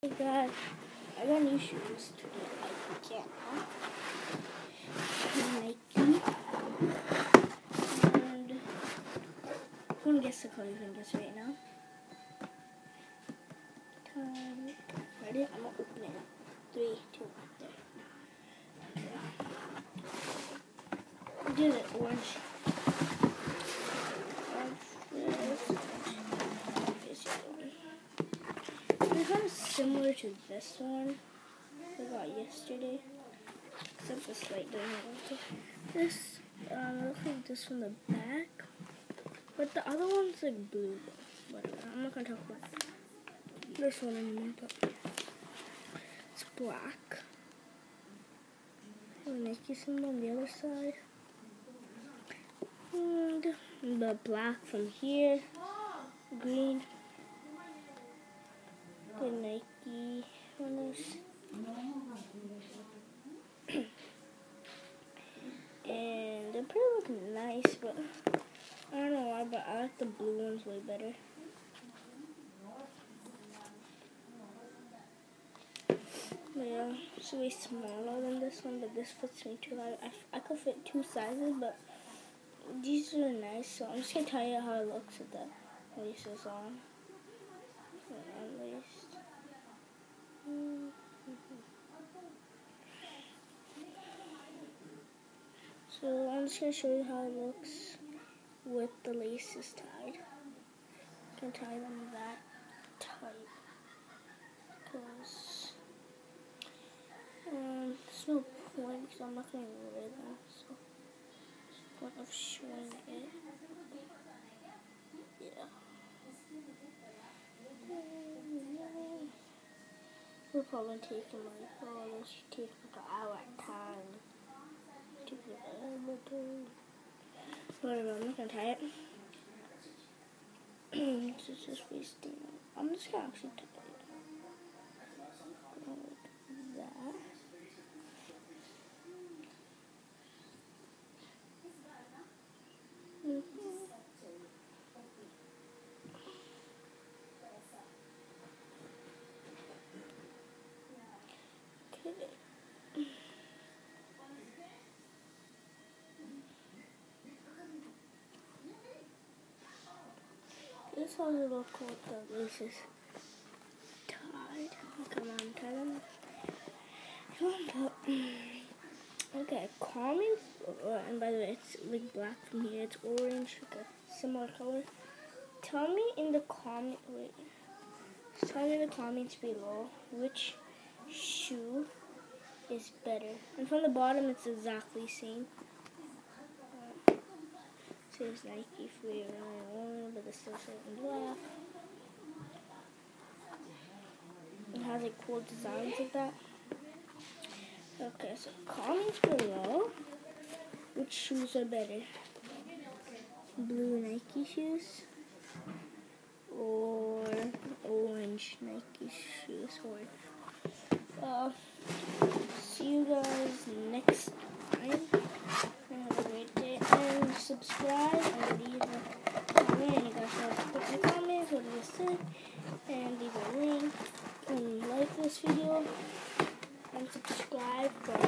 Hey guys, I got new shoes today. I can't. Nike. And I'm gonna guess the color you can guess right now. Ready? I'm gonna open it. 3, 2, 1, there. Do the orange. It's kind of similar to this one I got yesterday, except the slight difference. This looks like this from the back, but the other one's like blue. Whatever. I'm not gonna talk about this one anymore, but it's black. And Nike symbol on the other side, and the black from here, green. The Nike ones. And they're pretty looking nice, but I don't know why, but I like the blue ones way better. But yeah, it's way smaller than this one, but this fits me too. I could fit 2 sizes, but these are nice, so I'm just going to tell you how it looks with the laces on. Unlaced. So I'm just going to show you how it looks with the laces tied. You can tie them that tight, because there's no point, because I'm not going to wear them, so there's no point of showing it. Yeah. We're probably taking this should take like an hour at time. Whatever, I'm not gonna tie it. It's just wasting. I'm just gonna actually tie it. Like that. Okay. This is how it looks with the laces tied. Come on, tie them. Okay, comment, and by the way, it's like black from here. It's orange, like a similar color. Tell me in the comments below which shoe is better. And from the bottom, it's exactly the same. Says Nike Free Running, but it's still in black. It has like cool designs like that. Okay, so comments below which shoes are better. Blue Nike shoes or orange Nike shoes. See you guys next time. Have a great day, and subscribe and leave a comment. And you guys have to put in the comments what you said, and leave a link and like this video and subscribe for